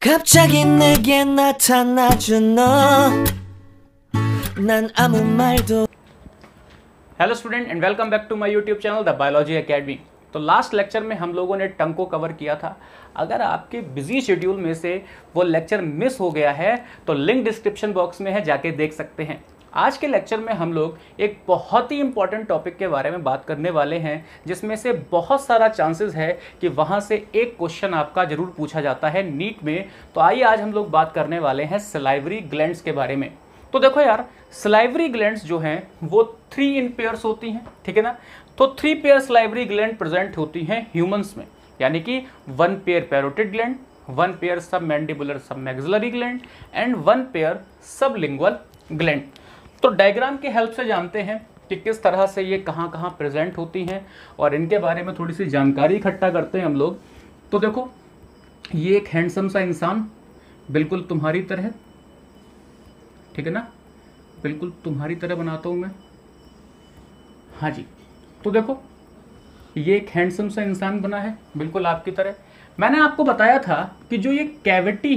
갑자기 내게 나타나준 너 난 아무 말도। Hello student and welcome back to my YouTube channel the biology academy. तो last lecture में हम लोगों ने टंग को कवर किया था। अगर आपके बिजी शेड्यूल में से वो लेक्चर मिस हो गया है तो लिंक डिस्क्रिप्शन बॉक्स में है, जाके देख सकते हैं। आज के लेक्चर में हम लोग एक बहुत ही इंपॉर्टेंट टॉपिक के बारे में बात करने वाले हैं, जिसमें से बहुत सारा चांसेस है कि वहाँ से एक क्वेश्चन आपका जरूर पूछा जाता है नीट में। तो आइए आज हम लोग बात करने वाले हैं सलाइवरी ग्लैंड्स के बारे में। तो देखो यार, सलाइवरी ग्लैंड्स जो हैं वो 3 इन पेयर्स होती हैं, ठीक है ना। तो 3 पेयर सलाइवरी ग्लैंड प्रेजेंट होती हैं ह्यूमंस में, यानी कि 1 पेयर पैरोटिड ग्लैंड, 1 पेयर सब मैंडिबुलर सब maxillary gland and 1 pair sublingual gland. तो डायग्राम की हेल्प से जानते हैं कि किस तरह से ये कहाँ कहाँ प्रेजेंट होती हैं और इनके बारे में थोड़ी सी जानकारी इकट्ठा करते हैं हम लोग। तो देखो, ये एक हैंडसम सा इंसान बिल्कुल तुम्हारी तरह, ठीक है ना, बिल्कुल तुम्हारी तरह बनाता हूं मैं, हाँ जी। तो देखो, ये एक हैंडसम सा इंसान बना है बिल्कुल आपकी तरह। मैंने आपको बताया था कि जो ये कैविटी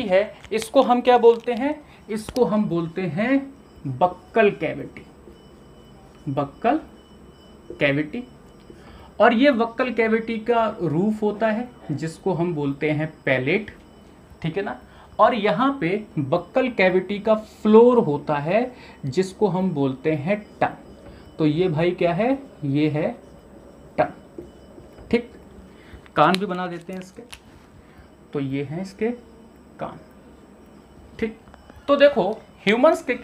है, इसको हम क्या बोलते हैं, इसको हम बोलते हैं बक्कल कैविटी, बक्कल कैविटी। और ये बक्कल कैविटी का रूफ होता है जिसको हम बोलते हैं पैलेट, ठीक है ना। और यहाँ पे बक्कल कैविटी का फ्लोर होता है जिसको हम बोलते हैं टंग। तो ये भाई क्या है, ये है टंग, ठीक। कान भी बना देते हैं इसके, तो ये हैं इसके कान, ठीक। तो देखो, ह्यूमंस के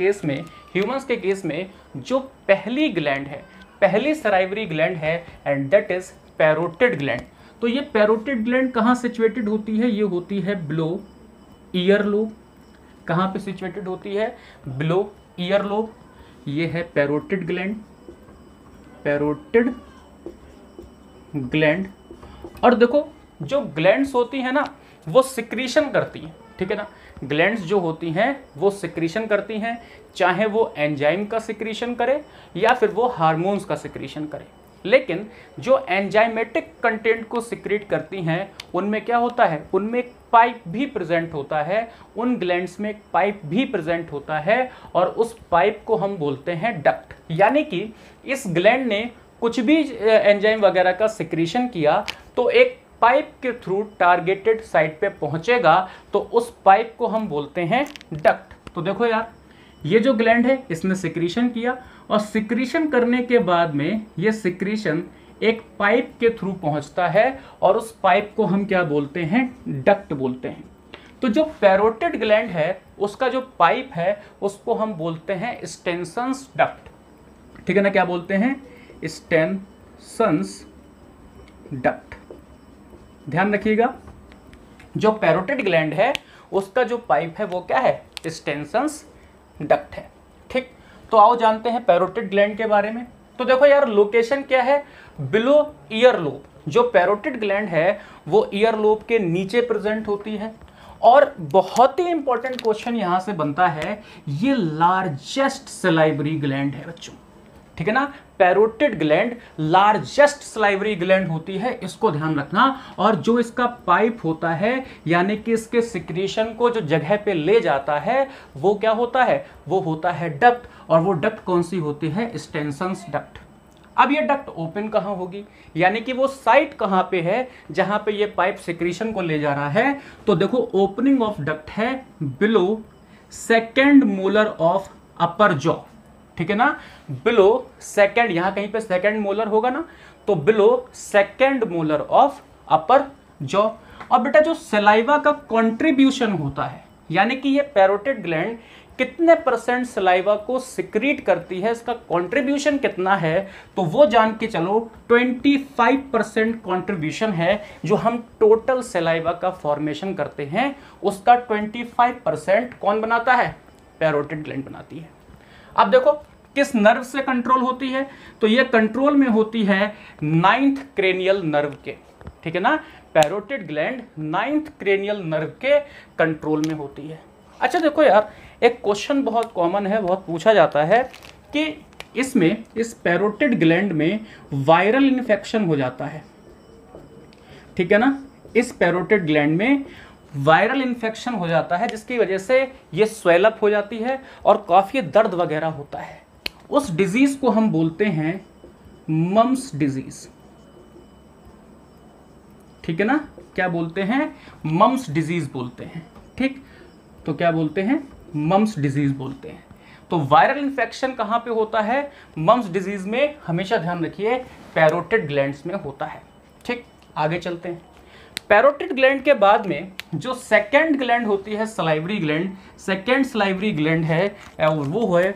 केस में जो पहली ग्लैंड है, पहली सलाइवरी ग्लैंड है, and that is parotid gland. तो ये पैरोटिड ग्लैंड कहाँ सिचुएटेड होती है, ये होती है बिलो ईयर लोब। कहाँ पे सिचुएटेड होती है, बिलो ईयर लोब। ये है पैरोटिड ग्लैंड, पैरोटिड ग्लैंड। और देखो, जो ग्लैंड्स होती है ना वो सिक्रीशन करती हैं, ठीक है ना। ग्लैंड्स जो होती हैं वो सिक्रीशन करती हैं, चाहे वो एंजाइम का सिक्रीशन करे या फिर वो हार्मोन्स का सिक्रीशन करे। लेकिन जो एंजाइमेटिक कंटेंट को सिक्रीट करती हैं उनमें क्या होता है, उनमें एक पाइप भी प्रेजेंट होता है, उन ग्लैंड्स में एक पाइप भी प्रेजेंट होता है और उस पाइप को हम बोलते हैं डक्ट। यानी कि इस ग्लैंड ने कुछ भी एंजाइम वगैरह का सिक्रीशन किया तो एक पाइप के थ्रू टारगेटेड साइट पे पहुंचेगा, तो उस पाइप को हम बोलते हैं डक्ट। तो देखो यार, ये जो ग्लैंड है इसने सिक्रीशन किया और सिक्रीशन करने के बाद में ये सिक्रीशन एक पाइप के थ्रू पहुंचता है और उस पाइप को हम क्या बोलते हैं, डक्ट बोलते हैं। तो जो पैरोटिड ग्लैंड है उसका जो पाइप है उसको हम बोलते हैं स्टेनसन्स डक्ट, ठीक है ना। क्या बोलते हैं, स्टेनसन्स डक्ट। ध्यान रखिएगा, जो पैरोटिड ग्लैंड है उसका जो पाइप है वो क्या है, स्टेनसन्स डक्ट है, ठीक। तो आओ जानते हैं पैरोटिड ग्लैंड के बारे में। तो देखो यार, लोकेशन क्या है, बिलो ईयर लोब। जो पैरोटिड ग्लैंड है वो ईयर लोब के नीचे प्रेजेंट होती है। और बहुत ही इंपॉर्टेंट क्वेश्चन यहां से बनता है, ये लार्जेस्ट सलाइवरी ग्लैंड है बच्चों, ठीक है ना। Parotid gland largest salivary gland होती है, इसको ध्यान रखना। और जो इसका पाइप होता है, यानी कि इसके सिक्रीशन को जो जगह पे ले जाता है वो क्या होता है, वो होता है डक्ट। और वो डक्ट कौन सी होती है, स्टेनसन्स डक्ट। अब ये डक्ट ओपन कहाँ होगी, यानी कि वो साइट कहाँ पे है जहां पे ये पाइप सिक्रीशन को ले जा रहा है। तो देखो, ओपनिंग ऑफ डक्ट है below second molar of upper jaw, ठीक है ना। बिलो सेकेंड, यहां कहीं पे सेकेंड मोलर होगा ना, तो below second molar of upper jaw. और बेटा, जो सलाइवा का कंट्रीब्यूशन होता है, यानी कि ये पैरोटिड ग्लैंड कितने % सलाइवा को सिक्रीट करती है, इसका कंट्रीब्यूशन कितना है, तो वो जान के चलो 25% कंट्रीब्यूशन है। जो हम टोटल सलाइवा का फॉर्मेशन करते हैं उसका 25% कौन बनाता है, पैरोटिड ग्लैंड बनाती है। अब देखो, किस नर्व से कंट्रोल होती है, तो ये कंट्रोल में होती है 9th क्रेनियल नर्व के, ठीक है ना। Parotid gland 9th cranial nerve के कंट्रोल में होती है। अच्छा देखो यार, एक क्वेश्चन बहुत कॉमन है, बहुत पूछा जाता है कि इसमें, इस पैरोटिड ग्लैंड में वायरल इन्फेक्शन हो जाता है, ठीक है ना। इस पैरोटिड ग्लैंड में वायरल इन्फेक्शन हो जाता है, जिसकी वजह से ये स्वेल अप हो जाती है और काफ़ी दर्द वगैरह होता है। उस डिजीज़ को हम बोलते हैं मम्स डिजीज़, ठीक है ना। क्या बोलते हैं? मम्स डिजीज़ बोलते हैं, ठीक। तो क्या बोलते हैं? मम्स डिजीज़ बोलते हैं। तो वायरल इन्फेक्शन कहाँ पे होता है? मम्स डिजीज़ में। हमेशा ध्यान रखिए पैरोटिड ग्लैंड्स में होता है, ठीक। आगे चलते हैं। पैरोटिड ग्लैंड के बाद में जो सेकेंड ग्लैंड होती है salivary gland, second salivary gland है वो है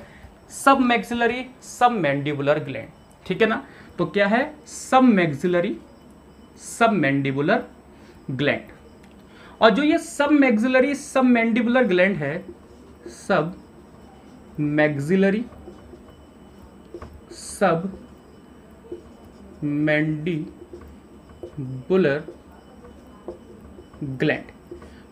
सब मैक्सिलरी सब मैंडिबुलर ग्लैंड, ठीक है ना। तो क्या है? सब मैक्सिलरी सब मैंडिबुलर ग्लैंड। और जो ये सब मैक्सिलरी सब मैंडिबुलर ग्लैंड है, सब मैक्सिलरी सब मैंडिबुलर ग्लैंड,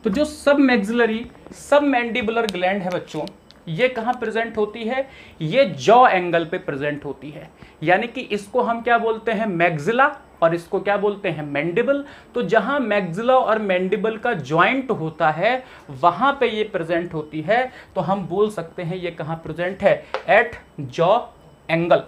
तो जो सब मैक्सिलरी सब मैंडिबुलर ग्लैंड है बच्चों, ये कहाँ प्रेजेंट होती है? ये जॉ एंगल पे प्रेजेंट होती है। यानी कि इसको हम क्या बोलते हैं? मैक्सिला, और इसको क्या बोलते हैं? मैंडिबल। तो जहां मैक्सिला और मैंडिबल का जॉइंट होता है वहां पे ये प्रेजेंट होती है। तो हम बोल सकते हैं ये कहां प्रेजेंट है? एट जॉ एंगल,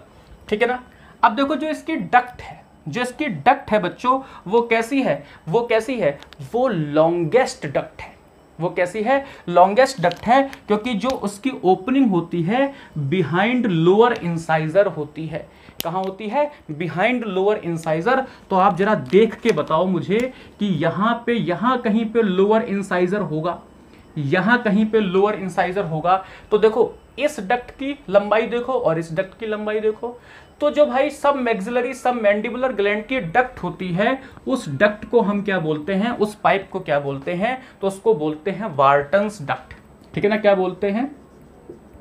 ठीक है ना। अब देखो जो इसकी डक्ट है, जो इसकी डक्ट है बच्चों, वो कैसी है? वो कैसी है? वो लॉन्गेस्ट डक्ट है। वो कैसी है? लॉन्गेस्ट डक्ट है, क्योंकि जो उसकी ओपनिंग होती है बिहाइंड लोअर इंसाइजर होती है। कहाँ होती है? Behind lower incisor. तो आप जरा देख के बताओ मुझे कि यहाँ कहीं पे लोअर इंसाइजर होगा, यहाँ कहीं पे लोअर इंसाइजर होगा। तो देखो इस डक्ट की लंबाई देखो और इस डक्ट की लंबाई देखो। तो जो भाई सब मैक्सिलरी सब मैंडिबुलर ग्लैंड की डक्ट होती है, उस डक्ट को हम क्या बोलते हैं? उस पाइप को क्या बोलते हैं? तो उसको बोलते हैं वार्टन्स डक्ट, ठीक है ना। क्या बोलते हैं?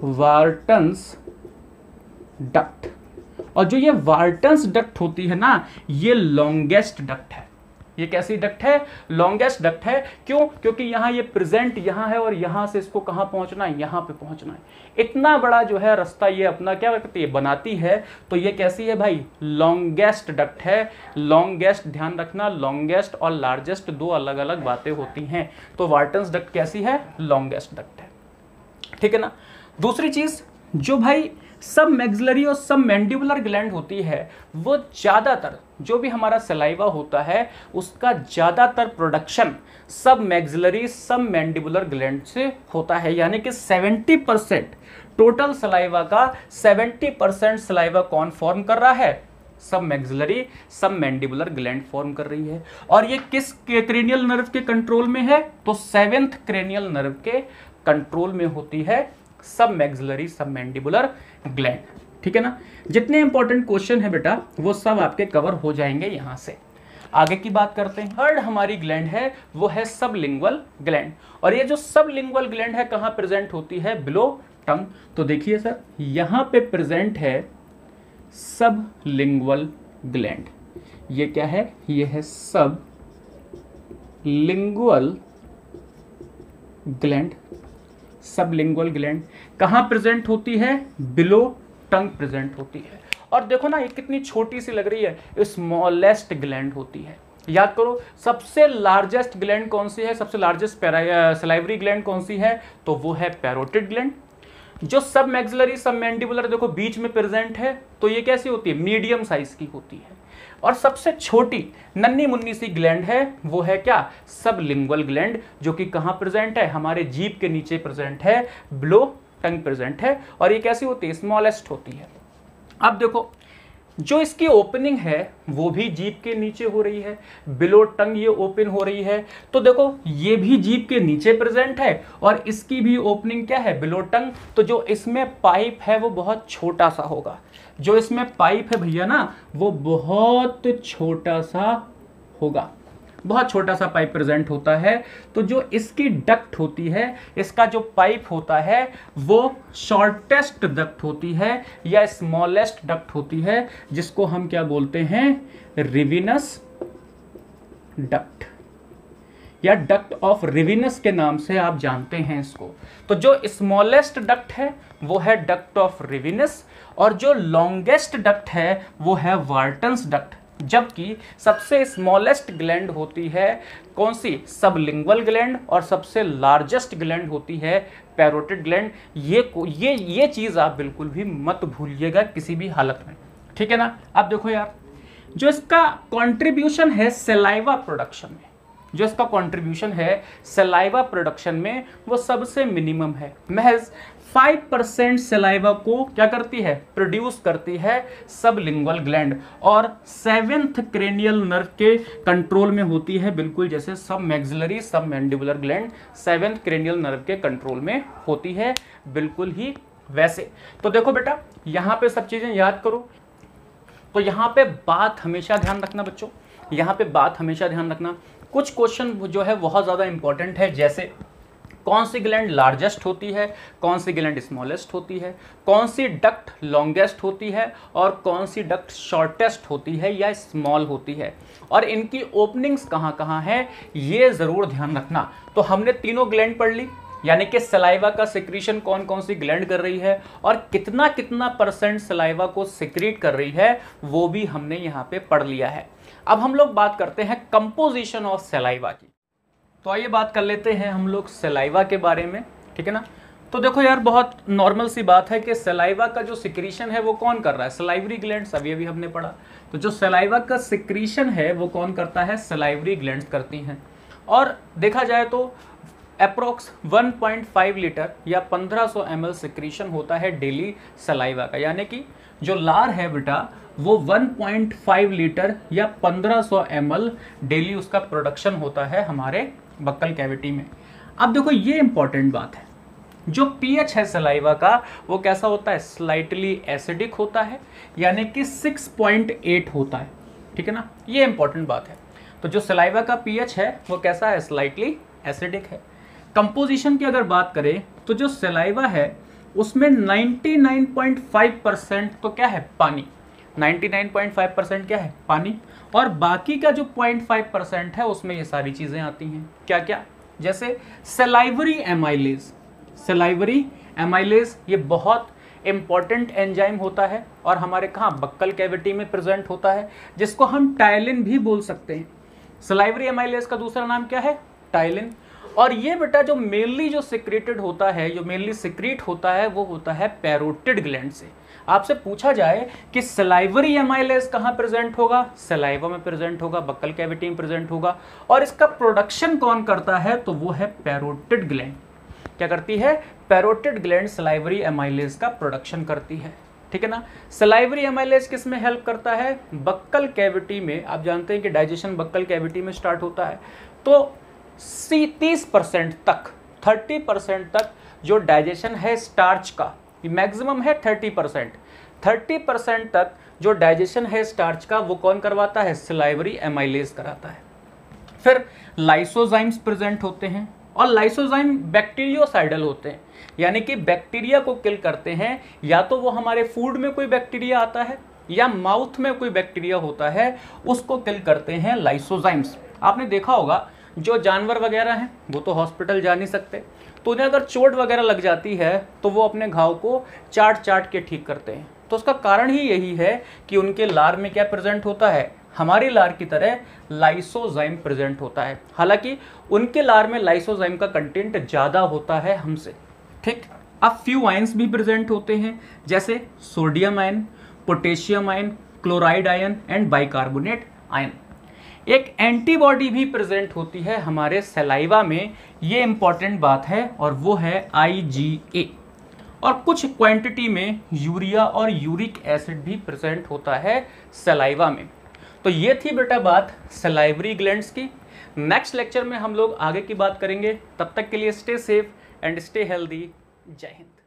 Wharton's duct. और जो ये वार्टन्स डक्ट होती है ना, ये लॉन्गेस्ट डक्ट है। ये कैसी डक्ट है? लॉन्गेस्ट डक्ट है। क्यों? क्योंकि यहाँ ये प्रेजेंट यहाँ है और यहाँ से इसको कहाँ पहुँचना है? यहाँ पे पहुँचना है। इतना बड़ा जो है रास्ता ये अपना क्या करती है? बनाती है। तो ये कैसी है भाई? लॉन्गेस्ट डक्ट है। लॉन्गेस्ट, ध्यान रखना, लॉन्गेस्ट और लार्जेस्ट दो अलग अलग बातें होती हैं। तो वार्टन्स डक्ट कैसी है? लॉन्गेस्ट डक्ट है, ठीक है ना। दूसरी चीज, जो भाई सब मैक्सिलरी और सब मैंडिबुलर ग्लैंड होती है, वो ज़्यादातर जो भी हमारा सलाइवा होता है उसका ज़्यादातर प्रोडक्शन सब मैक्सिलरी सब मैंडिबुलर ग्लैंड से होता है। यानी कि 70% टोटल सलाइवा का 70% सलाइवा कौन फॉर्म कर रहा है? सब मैक्सिलरी सब मैंडिबुलर ग्लैंड फॉर्म कर रही है। और ये किस क्रेनियल नर्व के कंट्रोल में है? तो 7th क्रेनियल नर्व के कंट्रोल में होती है सब मैक्सिलरी सब मैंडिबुलर ग्लैंड, ठीक है ना। जितने इंपॉर्टेंट क्वेश्चन है बेटा वो सब आपके कवर हो जाएंगे। यहां से आगे की बात करते हैं। थर्ड हमारी ग्लैंड है वो है सबलिंगुअल ग्लैंड। और ये जो सबलिंगुअल ग्लैंड है कहां प्रेजेंट होती है? बिलो टंग। तो देखिए सर, यहां पे प्रेजेंट है सबलिंगुअल ग्लैंड। ये क्या है? ये है सबलिंगुअल ग्लैंड। सबलिंगुअल ग्लैंड कहां प्रेजेंट होती है? बिलो टंग प्रेजेंट होती है। और देखो ना ये कितनी छोटी सी लग रही है, स्मॉलेस्ट ग्लैंड होती है। याद करो सबसे लार्जेस्ट ग्लैंड कौन सी है? सबसे लार्जेस्ट सलाइवरी ग्लैंड कौन सी है? तो वो है पैरोटिड ग्लैंड। जो सब मैक्सिलरी सब मैंडिबुलर देखो बीच में प्रेजेंट है, तो ये कैसी होती है? मीडियम साइज की होती है। और सबसे छोटी नन्ही मुन्नी सी ग्लैंड है वो है क्या? सबलिंगुअल ग्लैंड, जो कि कहाँ प्रेजेंट है? हमारे जीभ के नीचे प्रेजेंट है, बिलो टंग प्रेजेंट है। और ये कैसी होती है? स्मॉलेस्ट होती है। अब देखो जो इसकी ओपनिंग है वो भी जीभ के नीचे हो रही है, बिलो टंग ये ओपन हो रही है। तो देखो ये भी जीभ के नीचे प्रेजेंट है और इसकी भी ओपनिंग क्या है? बिलो टंग। तो जो इसमें पाइप है वो बहुत छोटा सा होगा। जो इसमें पाइप है भैया ना वो बहुत छोटा सा होगा, बहुत छोटा सा पाइप प्रेजेंट होता है। तो जो इसकी डक्ट होती है, इसका जो पाइप होता है वो शॉर्टेस्ट डक्ट होती है या स्मॉलेस्ट डक्ट होती है, जिसको हम क्या बोलते हैं? रिविनस डक्ट या डक्ट ऑफ रिविनस के नाम से आप जानते हैं इसको। तो जो स्मॉलेस्ट डक्ट है वो है डक्ट ऑफ रिविनस और जो लॉन्गेस्ट डक्ट है वो है वार्टन्स डक्ट। जबकि सबसे स्मॉलेस्ट ग्लैंड होती है कौन सी, सबलिंगुअल ग्लैंड, और सबसे लार्जेस्ट ग्लैंड होती है पैरोटिड ग्लैंड। ये चीज़ आप बिल्कुल भी मत भूलिएगा किसी भी हालत में, ठीक है ना। अब देखो यार, जो इसका कंट्रीब्यूशन है सलाइवा प्रोडक्शन में, जो इसका कंट्रीब्यूशन है सलाइवा प्रोडक्शन में, वो सबसे मिनिमम है। महज 5% सलाइवा को क्या करती है, प्रोड्यूस करती है सबलिंगुअल ग्लैंड, और 7th क्रेनियल नर्व के कंट्रोल में होती है, बिल्कुल जैसे सब मैक्सिलरी सब mandibular gland 7th cranial nerve के कंट्रोल में होती है, बिल्कुल ही वैसे। तो देखो बेटा, यहाँ पे सब चीजें याद करो। तो यहाँ पे बात हमेशा ध्यान रखना बच्चों, यहाँ पे बात हमेशा ध्यान रखना। कुछ क्वेश्चन जो है बहुत ज़्यादा इंपॉर्टेंट है, जैसे कौन सी ग्लैंड लार्जेस्ट होती है, कौन सी ग्लैंड स्मॉलेस्ट होती है, कौन सी डक्ट लॉन्गेस्ट होती है, और कौन सी डक्ट शॉर्टेस्ट होती है या स्मॉल होती है, और इनकी ओपनिंग्स कहाँ कहाँ है, ये ज़रूर ध्यान रखना। तो हमने तीनों ग्लैंड पढ़ ली, यानी कि सलाइवा का सिक्रीशन कौन कौन सी ग्लैंड कर रही है और कितना कितना % सलाइवा को सिक्रीट कर रही है, वो भी हमने यहाँ पे पढ़ लिया है। अब हम लोग बात करते हैं कंपोजिशन ऑफ सलाइवा की। तो आइए बात कर लेते हैं हम लोग सलाइवा के बारे में, ठीक है ना। तो देखो यार, बहुत नॉर्मल सी बात है कि सलाइवा का जो सिक्रीशन है वो कौन कर रहा है, सलाइवरी ग्लैंड्स, अभी अभी हमने पढ़ा। तो जो सलाइवा का सिक्रीशन है वो कौन करता है, सलाइवरी ग्लैंड्स करती हैं। और देखा जाए तो अप्रोक्स 1.5 लीटर या 1500 ml सिक्रीशन होता है डेली सलाइवा का, यानी कि जो लार है बेटा वो 1.5 लीटर या 1500 ml डेली उसका प्रोडक्शन होता है हमारे बक्कल कैविटी में। अब देखो, ये इंपॉर्टेंट बात है, जो पीएच है सलाइवा का वो कैसा होता है, स्लाइटली एसिडिक होता है, यानी कि 6.8 होता है, ठीक है ना। ये इंपॉर्टेंट बात है। तो जो सलाइवा का पीएच है वो कैसा है, स्लाइटली एसिडिक है। कंपोजिशन की अगर बात करें तो जो सलाइवा है उसमें 99.5% तो क्या है, पानी। 99.5% क्या है, पानी, और बाकी का जो 0.5% है उसमें ये सारी चीजें आती हैं। क्या क्या, जैसे सलाइवरी एमाइलेज। सलाइवरी एमाइलेज ये बहुत इंपॉर्टेंट एंजाइम होता है और हमारे कहाँ, बक्कल कैविटी में प्रेजेंट होता है, जिसको हम टाइलिन भी बोल सकते हैं। सलाइवरी एमाइलेज का दूसरा नाम क्या है, टाइलिन। और ये बेटा जो मेनली जो सिक्रेटेड होता है, जो मेनली सिक्रीट होता है, वो होता है पैरोटिड ग्लैंड से। आपसे पूछा जाए कि सलाइवरी एमाइलेज कहाँ प्रेजेंट होगा, सलाइवा में प्रेजेंट होगा, बक्कल कैविटी में प्रेजेंट होगा, और इसका प्रोडक्शन कौन करता है, तो वो है पैरोटिड ग्लैंड। क्या करती है, पैरोटिड ग्लैंड सलाइवरी एमाइलेज का प्रोडक्शन करती है, ठीक है ना। सलाइवरी एमाइलेज किस में हेल्प करता है, बक्कल कैविटी में। आप जानते हैं कि डाइजेशन बक्कल कैविटी में स्टार्ट होता है, तो 30% तक 30% तक जो डाइजेशन है स्टार्च का, मैक्सिमम है 30% तक जो डाइजेशन है स्टार्च का वो कौन करवाता है, सलाइवरी एमाइलेज कराता है। फिर लाइसोजाइम्स प्रेजेंट होते हैं, और लाइसोजाइम बैक्टीरियोसाइडल होते हैं, यानी कि बैक्टीरिया को किल करते हैं। या तो वो हमारे फूड में कोई बैक्टीरिया आता है या माउथ में कोई बैक्टीरिया होता है, उसको किल करते हैं लाइसोजाइम्स। आपने देखा होगा जो जानवर वगैरह हैं वो तो हॉस्पिटल जा नहीं सकते, तो उन्हें अगर चोट वगैरह लग जाती है तो वो अपने घाव को चाट के ठीक करते हैं। तो उसका कारण ही यही है कि उनके लार में क्या प्रेजेंट होता है, हमारी लार की तरह लाइसोजाइम प्रेजेंट होता है। हालांकि उनके लार में लाइसोजाइम का कंटेंट ज़्यादा होता है हमसे, ठीक। अब फ्यू आयंस भी प्रेजेंट होते हैं, जैसे sodium ion, potassium ion, chloride ion and bicarbonate ion. एक एंटीबॉडी भी प्रेजेंट होती है हमारे सलाइवा में, ये इंपॉर्टेंट बात है, और वो है IgA। और कुछ क्वांटिटी में यूरिया और यूरिक एसिड भी प्रेजेंट होता है सलाइवा में। तो ये थी बेटा बात सलाइवरी ग्लैंड्स की। नेक्स्ट लेक्चर में हम लोग आगे की बात करेंगे। तब तक के लिए stay safe and stay healthy. जय हिंद।